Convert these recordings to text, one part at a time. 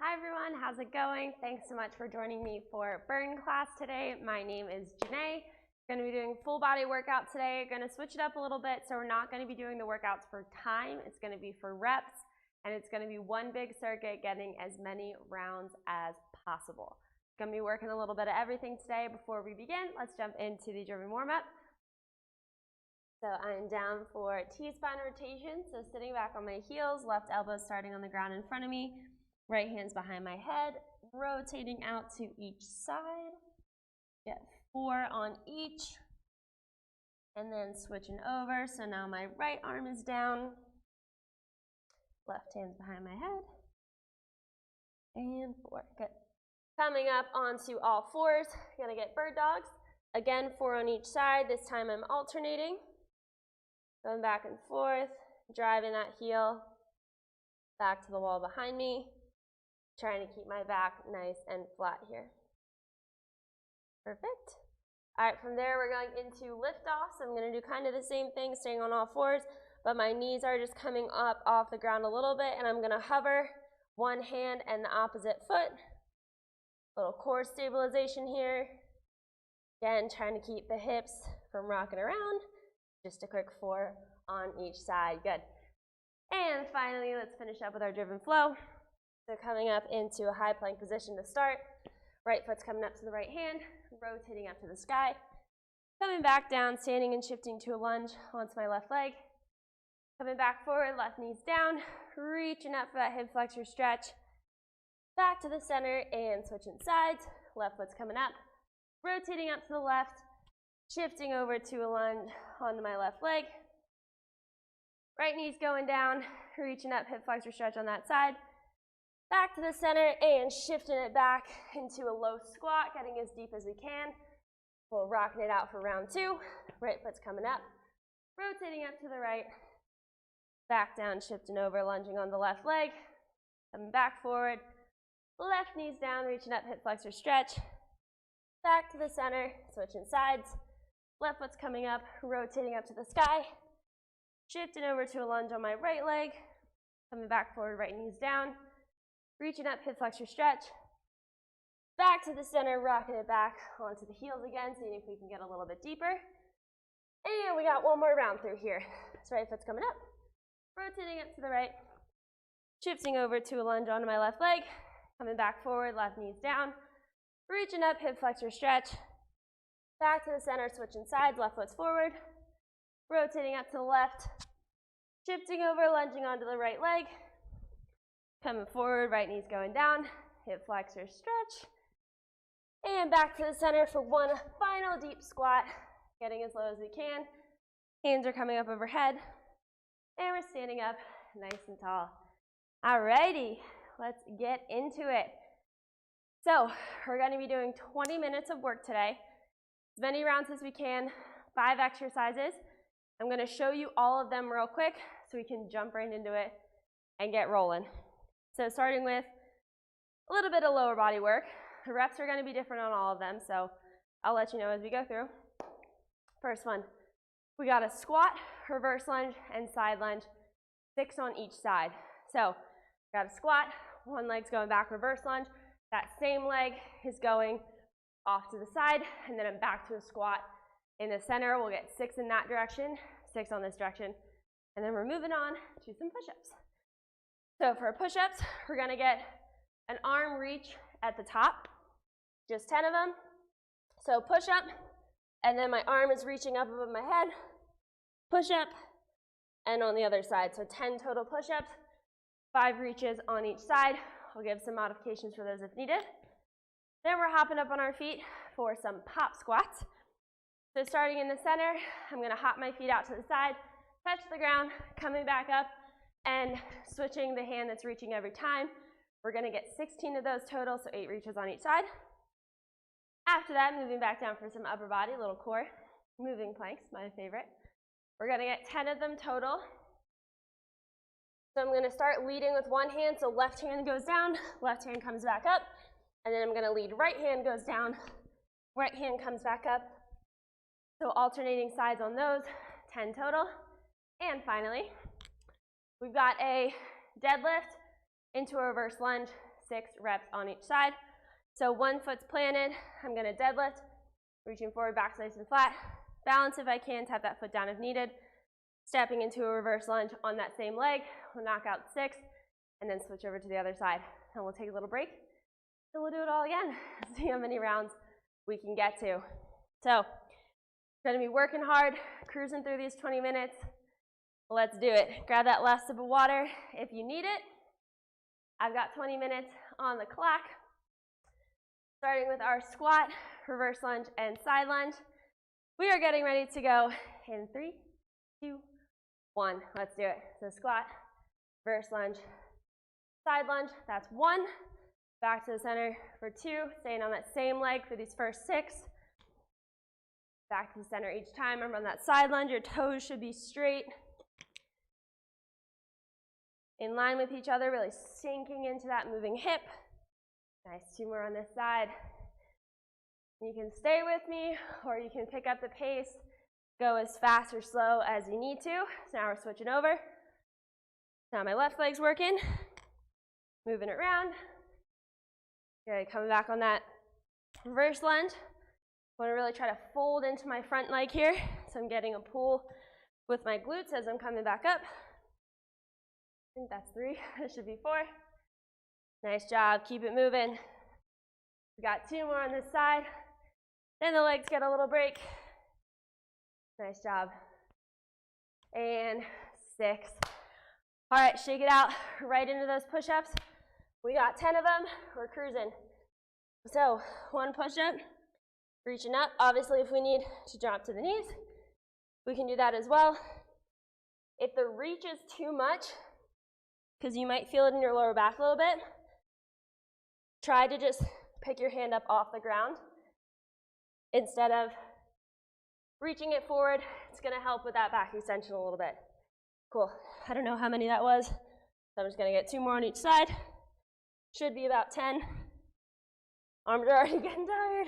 Hi everyone, how's it going? Thanks so much for joining me for burn class today. My name is Janae. Going to be doing full body workout today. Going to switch it up a little bit, so we're not going to be doing the workouts for time. It's going to be for reps, and it's going to be one big circuit, getting as many rounds as possible. Going to be working a little bit of everything today. Before we begin, let's jump into the German warm-up. So I'm down for T-spine rotation, so sitting back on my heels, left elbow starting on the ground in front of me, right hand's behind my head, rotating out to each side. Get 4 on each, and then switching over. So now my right arm is down, left hand's behind my head, and 4. Good. Coming up onto all fours, gonna get bird dogs. Again, 4 on each side. This time I'm alternating. Going back and forth, driving that heel back to the wall behind me. Trying to keep my back nice and flat here. Perfect. All right, from there we're going into lift off. So I'm going to do kind of the same thing, staying on all fours, but my knees are just coming up off the ground a little bit, and I'm going to hover one hand and the opposite foot. Little core stabilization here. Again, trying to keep the hips from rocking around. Just a quick 4 on each side. Good. And finally, let's finish up with our driven flow. So coming up into a high plank position to start. Right foot's coming up to the right hand, rotating up to the sky. Coming back down, standing and shifting to a lunge onto my left leg. Coming back forward, left knee's down, reaching up for that hip flexor stretch. Back to the center and switching sides. Left foot's coming up, rotating up to the left, shifting over to a lunge onto my left leg. Right knee's going down, reaching up, hip flexor stretch on that side. Back to the center and shifting it back into a low squat, getting as deep as we can. We're rocking it out for round 2. Right foot's coming up, rotating up to the right, back down, shifting over, lunging on the left leg, coming back forward, left knee's down, reaching up, hip flexor stretch, back to the center, switching sides. Left foot's coming up, rotating up to the sky, shifting over to a lunge on my right leg, coming back forward, right knee's down, reaching up, hip flexor stretch, back to the center, rocking it back onto the heels again, seeing if we can get a little bit deeper. And we got one more round through here. So right foot's coming up, rotating up to the right, shifting over to a lunge onto my left leg, coming back forward, left knee's down, reaching up, hip flexor stretch, back to the center, switching sides, left foot's forward, rotating up to the left, shifting over, lunging onto the right leg, coming forward, right knee's going down, hip flexor stretch, and back to the center for one final deep squat, getting as low as we can. Hands are coming up overhead, and we're standing up nice and tall. Alrighty, let's get into it. So we're going to be doing 20 minutes of work today, as many rounds as we can, 5 exercises. I'm going to show you all of them real quick so we can jump right into it and get rolling. So starting with a little bit of lower body work. The reps are going to be different on all of them, so I'll let you know as we go through. First one, we got a squat, reverse lunge, and side lunge, 6 on each side. So got a squat, one leg's going back, reverse lunge. That same leg is going off to the side, and then I'm back to a squat. In the center, we'll get 6 in that direction, 6 on this direction, and then we're moving on to some push-ups. So for push-ups, we're going to get an arm reach at the top, just 10 of them. So push-up, and then my arm is reaching up above my head, push-up, and on the other side. So 10 total push-ups, 5 reaches on each side. I'll give some modifications for those if needed. Then we're hopping up on our feet for some pop squats. So starting in the center, I'm going to hop my feet out to the side, touch the ground, coming back up, and switching the hand that's reaching every time. We're going to get 16 of those total, so 8 reaches on each side. After that, moving back down for some upper body, little core, moving planks, my favorite. We're going to get 10 of them total. So I'm going to start leading with one hand, so left hand goes down, left hand comes back up, and then I'm going to lead right hand goes down, right hand comes back up. So alternating sides on those, 10 total. And finally, we've got a deadlift into a reverse lunge, 6 reps on each side. So one foot's planted, I'm gonna deadlift, reaching forward, back nice and flat. Balance if I can, tap that foot down if needed. Stepping into a reverse lunge on that same leg, we'll knock out 6, and then switch over to the other side. And we'll take a little break, and we'll do it all again. See how many rounds we can get to. So, gonna be working hard, cruising through these 20 minutes. Let's do it. Grab that last sip of water if you need it. I've got 20 minutes on the clock. Starting with our squat, reverse lunge, and side lunge. We are getting ready to go in 3, 2, 1. Let's do it. So squat, reverse lunge, side lunge. That's 1. Back to the center for 2. Staying on that same leg for these first 6. Back to the center each time. Remember on that side lunge, your toes should be straight, in line with each other, really sinking into that moving hip. Nice, 2 more on this side. You can stay with me, or you can pick up the pace, go as fast or slow as you need to. So now we're switching over. Now my left leg's working, moving it around. Good, coming back on that reverse lunge. I want to really try to fold into my front leg here, so I'm getting a pull with my glutes as I'm coming back up. I think that's 3, it should be 4. Nice job, keep it moving. We got 2 more on this side. Then the legs get a little break. Nice job. And 6. All right, shake it out right into those push-ups. We got 10 of them, we're cruising. So 1 push-up, reaching up. Obviously, if we need to drop to the knees, we can do that as well. If the reach is too much, because you might feel it in your lower back a little bit, try to just pick your hand up off the ground instead of reaching it forward. It's going to help with that back extension a little bit. Cool. I don't know how many that was, so I'm just going to get 2 more on each side. Should be about 10. Arms are already getting tired.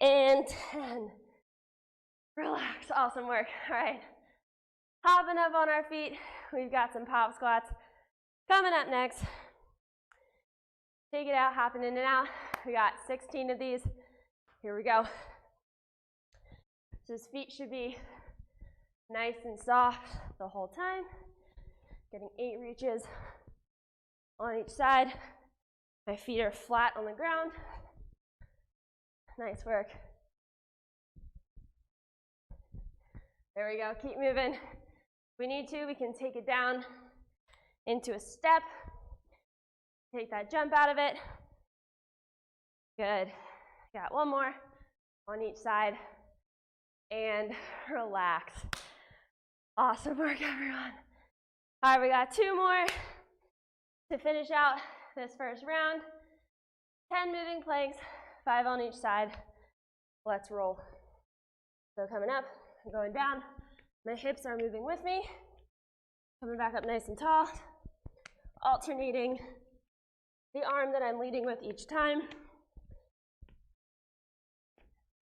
And 10. Relax. Awesome work. All right. Hopping up on our feet. We've got some pop squats coming up next. Take it out, hopping in and out. We got 16 of these. Here we go. So his feet should be nice and soft the whole time. Getting 8 reaches on each side. My feet are flat on the ground. Nice work. There we go, keep moving. If we need to, we can take it down into a step. Take that jump out of it. Good. Got 1 more on each side. And relax. Awesome work, everyone. All right, we got 2 more to finish out this first round. 10 moving planks, 5 on each side. Let's roll. So coming up, going down. My hips are moving with me. Coming back up nice and tall. Alternating the arm that I'm leading with each time.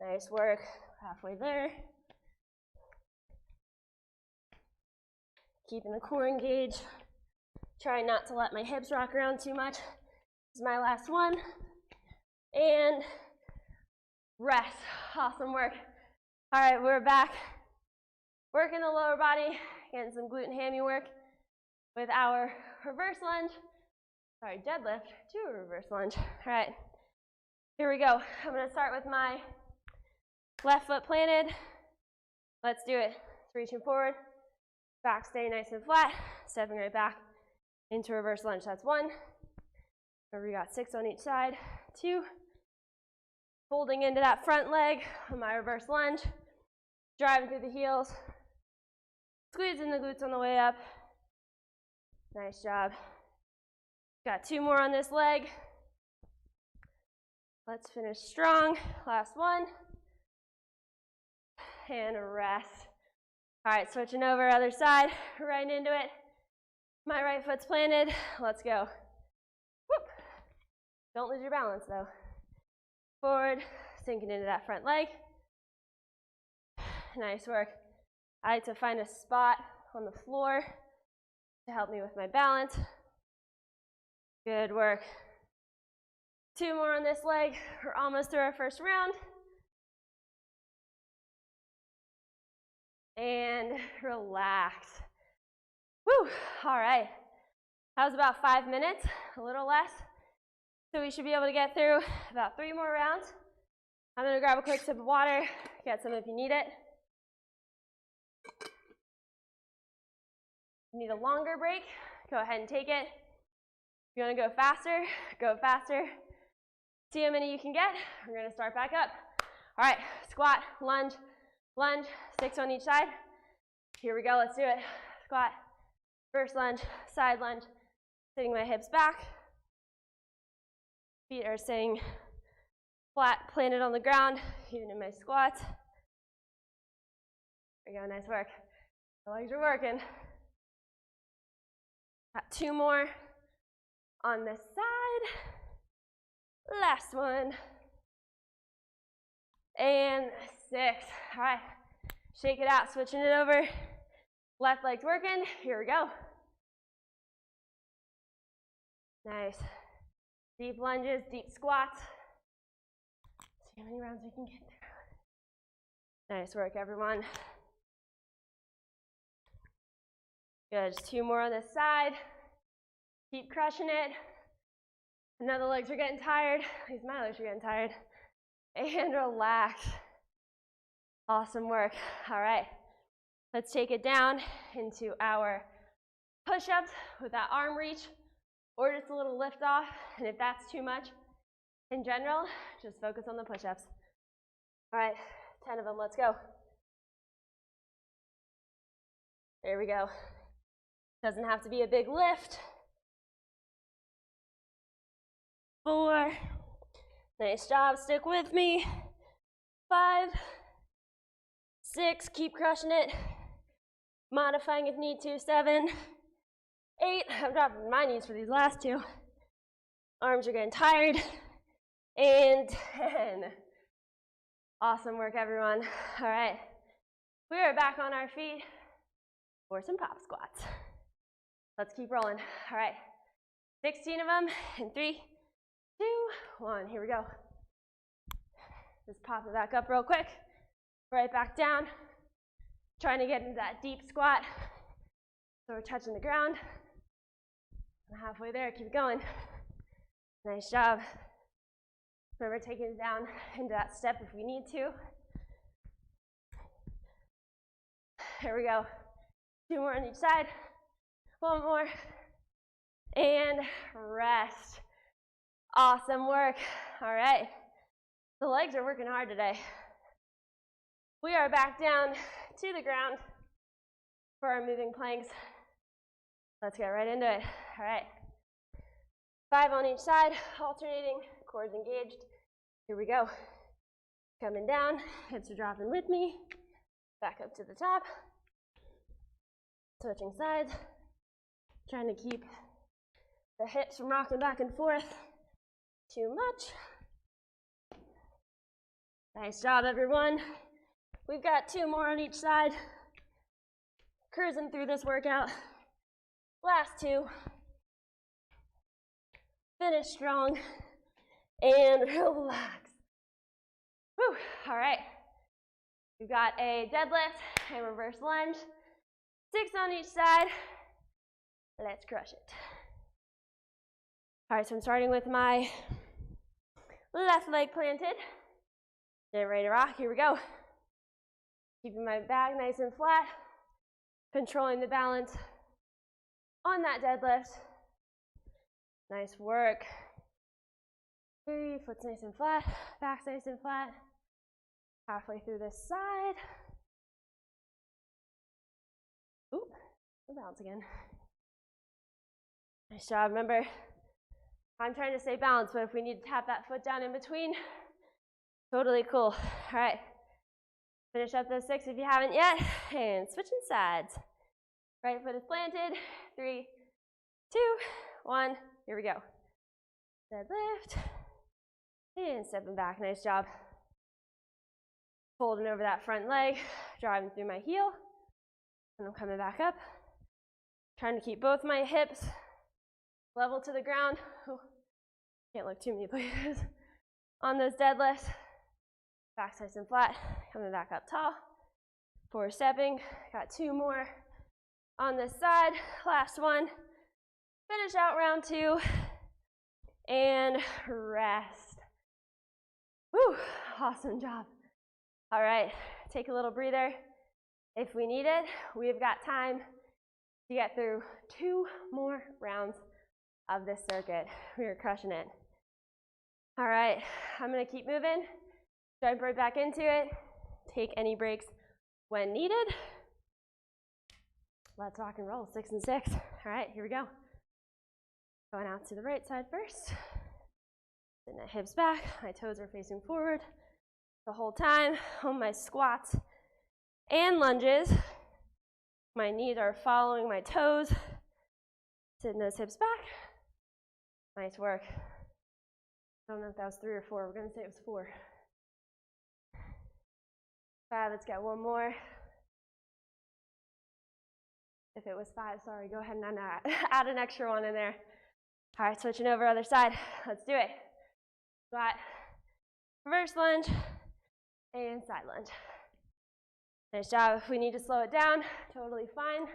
Nice work, halfway there. Keeping the core engaged. Try not to let my hips rock around too much. This is my last one. And rest. Awesome work. All right, we're back. Working the lower body, getting some glute and hammy work with our reverse lunge. Sorry, deadlift to a reverse lunge. All right, here we go. I'm gonna start with my left foot planted. Let's do it. Reaching forward, back staying nice and flat, stepping right back into reverse lunge. That's 1. We got 6 on each side. 2. Folding into that front leg on my reverse lunge. Driving through the heels. Squeezing the glutes on the way up. Nice job. Got 2 more on this leg. Let's finish strong. Last one. And rest. All right, switching over, other side, right into it. My right foot's planted. Let's go. Whoop. Don't lose your balance though. Forward, sinking into that front leg. Nice work. I like to find a spot on the floor to help me with my balance. Good work. 2 more on this leg. We're almost through our first round. And relax. Woo, all right. That was about 5 minutes, a little less. So we should be able to get through about 3 more rounds. I'm gonna grab a quick sip of water, get some if you need it. If you need a longer break, go ahead and take it. If you wanna go faster, go faster. See how many you can get. We're gonna start back up. All right, squat, lunge, lunge, 6 on each side. Here we go, let's do it. Squat, first lunge, side lunge, sitting my hips back. Feet are staying flat, planted on the ground, even in my squats. There we go, nice work. The legs are working. Got 2 more on this side. Last one. And 6. All right, shake it out, switching it over. Left leg's working. Here we go. Nice. Deep lunges, deep squats. See how many rounds we can get through. Nice work, everyone. Good, just 2 more on this side. Keep crushing it. I know the legs are getting tired. At least my legs are getting tired. And relax. Awesome work. All right, let's take it down into our push-ups with that arm reach, or just a little lift off. And if that's too much, in general, just focus on the push-ups. All right, 10 of them, let's go. There we go. Doesn't have to be a big lift. 4. Nice job, stick with me. 5. 6, keep crushing it. Modifying if need to, 7. 8, I'm dropping my knees for these last 2. Arms are getting tired. And 10. Awesome work, everyone. All right, we are back on our feet for some pop squats. Let's keep rolling. All right, 16 of them in 3, 2, 1. Here we go. Just pop it back up real quick. Right back down. Trying to get into that deep squat. So we're touching the ground. I'm halfway there, keep going. Nice job. Remember taking it down into that step if we need to. Here we go. 2 more on each side. 1 more. And rest. Awesome work. All right. The legs are working hard today. We are back down to the ground for our moving planks. Let's get right into it. All right. 5 on each side, alternating, core engaged. Here we go. Coming down, hips are dropping with me. Back up to the top. Switching sides. Trying to keep the hips from rocking back and forth too much. Nice job, everyone. We've got 2 more on each side. Cruising through this workout. Last 2. Finish strong and relax. Whew. All right. We've got a deadlift and reverse lunge. 6 on each side. Let's crush it. All right, so I'm starting with my left leg planted. Get ready to rock. Here we go. Keeping my back nice and flat. Controlling the balance on that deadlift. Nice work. 3, foot's nice and flat, back's nice and flat. Halfway through this side. Oop, no balance again. Nice job. Remember, I'm trying to stay balanced, but if we need to tap that foot down in between, totally cool. All right, finish up those 6 if you haven't yet, and switching sides. Right foot is planted. 3, 2, 1. Here we go. Deadlift. And stepping back. Nice job. Folding over that front leg, driving through my heel. And I'm coming back up. Trying to keep both my hips level to the ground. Can't look too many places. On those deadlifts, back nice and flat, coming back up tall. 4 stepping, got 2 more on this side. Last one. Finish out round 2 and rest. Whew, awesome job. All right, take a little breather. If we need it, we've got time to get through 2 more rounds of this circuit. We are crushing it. All right, I'm gonna keep moving. Jump right back into it. Take any breaks when needed. Let's rock and roll, 6 and 6. All right, here we go. Going out to the right side first. Sitting at hips back, my toes are facing forward the whole time. On my squats and lunges, my knees are following my toes. Sitting those hips back. Nice work. I don't know if that was 3 or 4. We're gonna say it was 4. 5, let's get 1 more. If it was 5, sorry, go ahead and add an extra one in there. All right, switching over other side. Let's do it. Squat, reverse lunge, and side lunge. Nice job. If we need to slow it down, totally fine.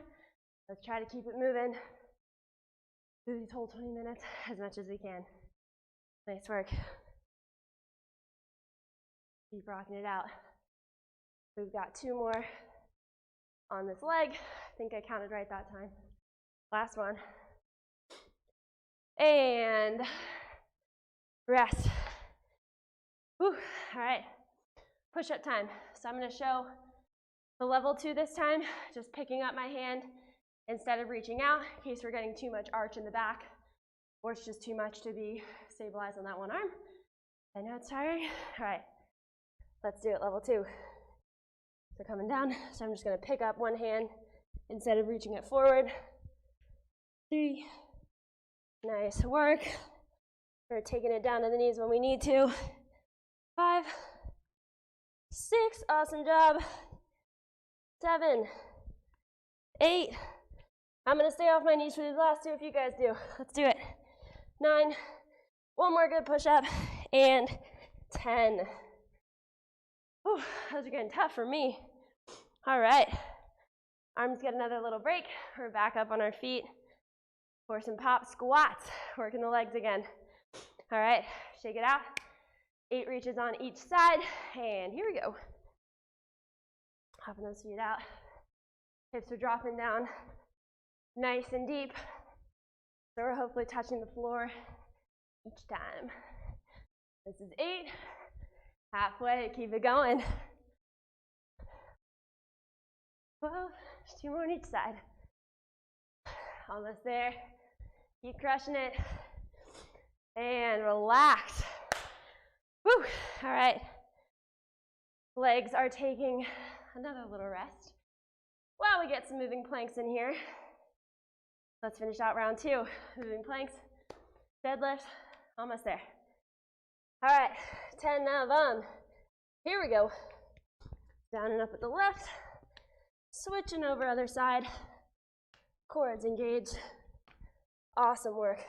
Let's try to keep it moving through these whole 20 minutes as much as we can. Nice work. Keep rocking it out. We've got 2 more on this leg. I think I counted right that time. Last one. And rest. Whew. All right, push-up time. So I'm gonna show the level 2 this time, just picking up my hand instead of reaching out in case we're getting too much arch in the back or it's just too much to be stabilized on that one arm. I know it's tiring. All right, let's do it, level 2. So coming down, so I'm just gonna pick up one hand instead of reaching it forward. 3, nice work. We're taking it down to the knees when we need to. 5, 6, awesome job. 7, 8, I'm gonna stay off my knees for these last 2 if you guys do. Let's do it. 9, 1 more good push-up, and 10. Whew, those are getting tough for me. All right, arms get another little break. We're back up on our feet for some pop squats, working the legs again. All right, shake it out. 8 reaches on each side, and here we go. Hopping those feet out. Hips are dropping down nice and deep. So we're hopefully touching the floor each time. This is 8. Halfway, keep it going. 12, 2 more on each side. Almost there. Keep crushing it. And relax. Whew. All right. Legs are taking another little rest while we get some moving planks in here. Let's finish out round 2. Moving planks, deadlift, almost there. All right, 10 of them. Here we go. Down and up at the left. Switching over other side. Quads engaged. Awesome work.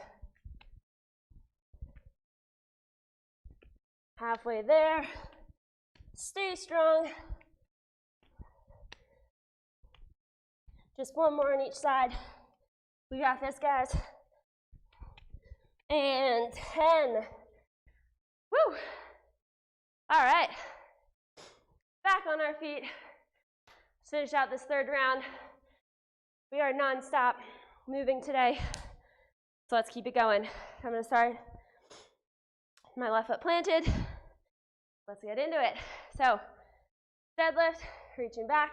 Halfway there. Stay strong. Just 1 more on each side. We got this, guys. And 10. Woo! All right. Back on our feet. Let's finish out this 3rd round. We are non-stop moving today. So let's keep it going. I'm gonna start my left foot planted. Let's get into it. So, deadlift, reaching back,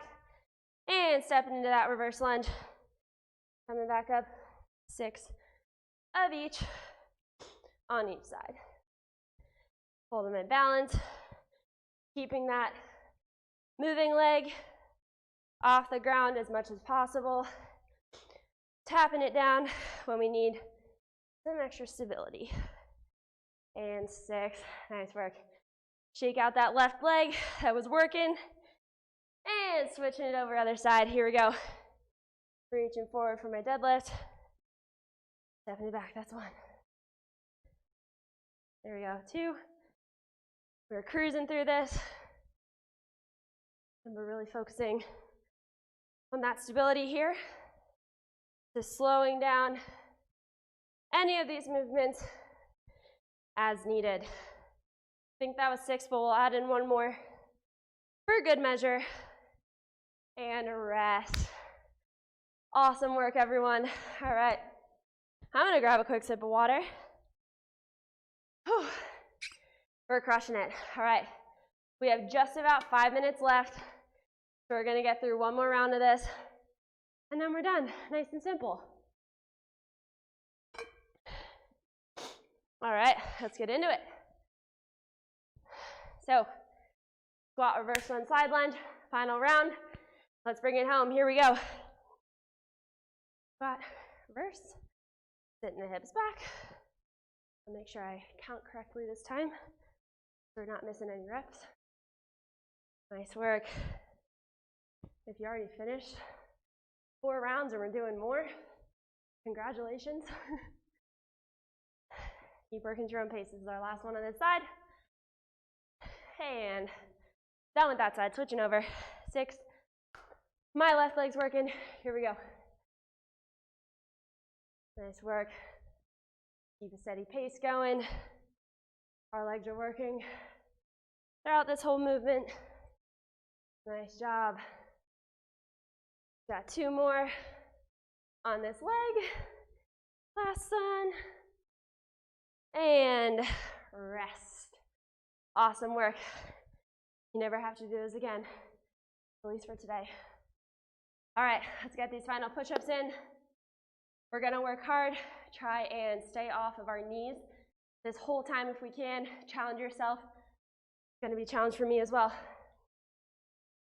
and stepping into that reverse lunge. Coming back up, 6 of each on each side. Hold them in balance, keeping that moving leg off the ground as much as possible. Tapping it down when we need some extra stability. And 6, nice work. Shake out that left leg that was working. And switching it over other side, here we go. Reaching forward for my deadlift. Stepping it back, that's 1. There we go, 2. We're cruising through this. And we're really focusing on that stability here. Just slowing down any of these movements as needed. I think that was 6, but we'll add in 1 more for good measure. And rest. Awesome work, everyone. All right. I'm gonna grab a quick sip of water. Whew. We're crushing it. All right. We have just about 5 minutes left. So we're gonna get through 1 more round of this. And then we're done. Nice and simple. All right, let's get into it. So, squat, reverse lunge, side lunge, final round. Let's bring it home. Here we go. Squat, reverse, sitting the hips back. I'll make sure I count correctly this time. We're not missing any reps. Nice work. If you already finished 4 rounds and we're doing more, congratulations. Keep working at your own pace. This is our last one on this side. And done with that side. Switching over. 6. My left leg's working. Here we go. Nice work. Keep a steady pace going. Our legs are working throughout this whole movement. Nice job. Got 2 more on this leg. Last one. And rest. Awesome work. You never have to do this again, at least for today. All right, let's get these final push-ups in. We're gonna work hard. Try and stay off of our knees this whole time if we can. Challenge yourself. It's gonna be a challenge for me as well.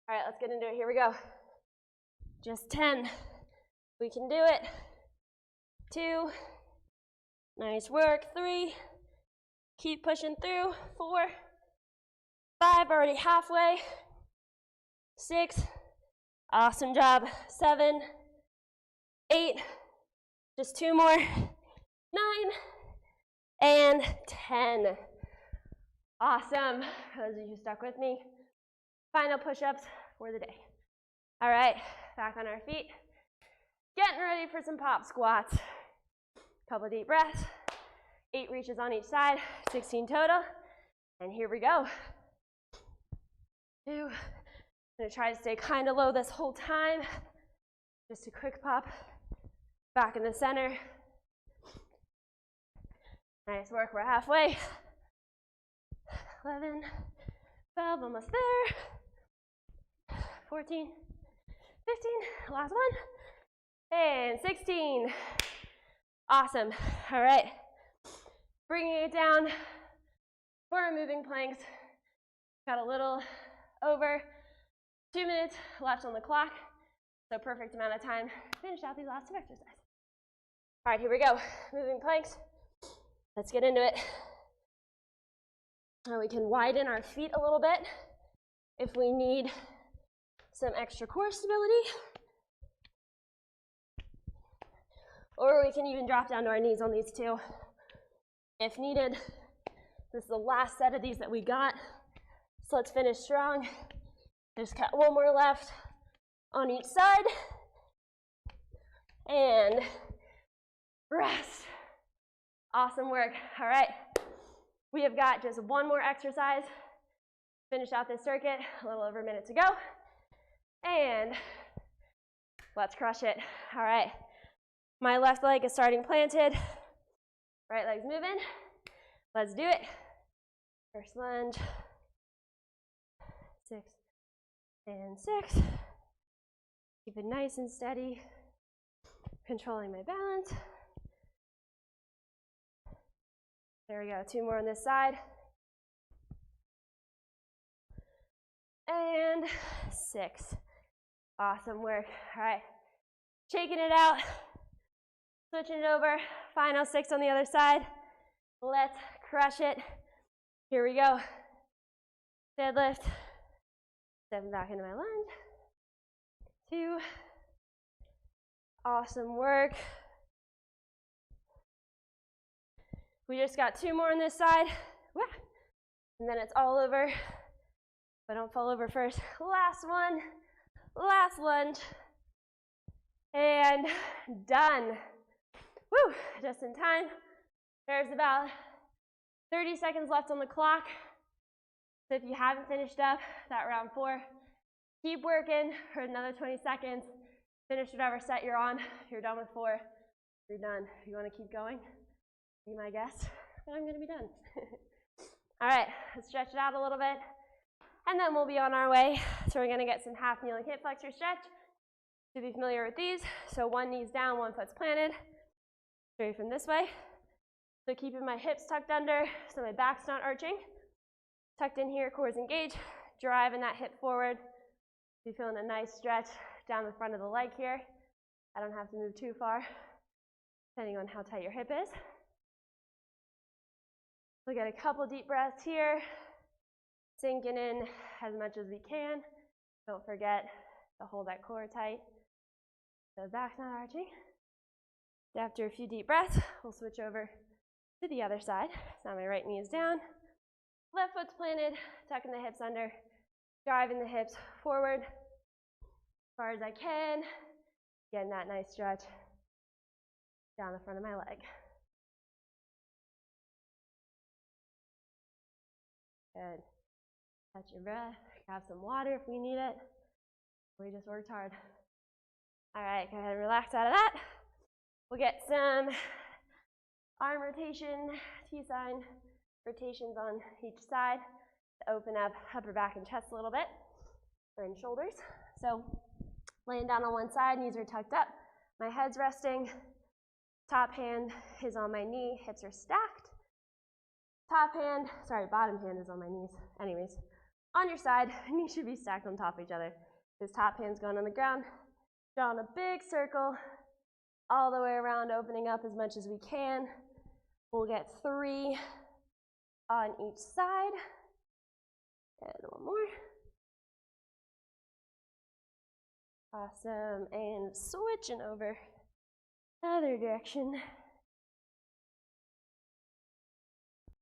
All right, let's get into it. Here we go. Just 10. We can do it. 2. Nice work. 3. Keep pushing through. 4. 5. Already halfway. 6. Awesome job. 7. 8. Just 2 more. 9. And 10. Awesome. Those of you who stuck with me. Final push-ups for the day. All right, back on our feet. Getting ready for some pop squats. Couple deep breaths. 8 reaches on each side, 16 total. And here we go. 2. I'm gonna try to stay kind of low this whole time. Just a quick pop back in the center. Nice work, we're halfway. 11, 12, almost there. 14, 15, last one. And 16. Awesome. All right. Bringing it down for our moving planks. Got a little over 2 minutes left on the clock. So perfect amount of time to finish out these last 2 exercises. All right, here we go. Moving planks. Let's get into it. Now we can widen our feet a little bit if we need some extra core stability. Or we can even drop down to our knees on these 2 if needed. This is the last set of these that we got. So let's finish strong. Just got 1 more left on each side. And rest. Awesome work. All right. We have got just 1 more exercise. Finish out this circuit. A little over a minute to go. And let's crush it. All right. My left leg is starting planted. Right leg's moving. Let's do it. First lunge. 6 and 6. Keep it nice and steady. Controlling my balance. There we go. 2 more on this side. And 6. Awesome work. All right. Shaking it out. Switching it over. Final 6 on the other side. Let's crush it. Here we go. Deadlift. Stepping back into my lunge. 2. Awesome work. We just got 2 more on this side. And then it's all over. But don't fall over first. Last one. Last lunge. And done. Woo, just in time. There's about 30 seconds left on the clock. So if you haven't finished up that round 4, keep working for another 20 seconds. Finish whatever set you're on. If you're done with 4, you're done. If you want to keep going, be my guest, but I'm going to be done. All right, let's stretch it out a little bit, and then we'll be on our way. So we're going to get some half kneeling hip flexor stretch. To be familiar with these, so one knee's down, one foot's planted, straight from this way. So keeping my hips tucked under, so my back's not arching. Tucked in here, cores engaged, driving that hip forward. Be feeling a nice stretch down the front of the leg here. I don't have to move too far, depending on how tight your hip is. We'll get a couple deep breaths here, sinking in as much as we can. Don't forget to hold that core tight. So back's not arching. After a few deep breaths, we'll switch over to the other side. So now my right knee is down, left foot's planted, tucking the hips under, driving the hips forward as far as I can, getting that nice stretch down the front of my leg. Good. Catch your breath, grab some water if we need it. We just worked hard. All right, go ahead and relax out of that. We'll get some arm rotation, T-sign rotations on each side to open up upper back and chest a little bit, or in shoulders. So laying down on one side, knees are tucked up, my head's resting, top hand is on my knee, hips are stacked. Bottom hand is on my knees. Anyways, on your side, knees should be stacked on top of each other. This top hand's going on the ground, drawing a big circle all the way around, opening up as much as we can. We'll get 3 on each side. And one more. Awesome, and switching over other direction.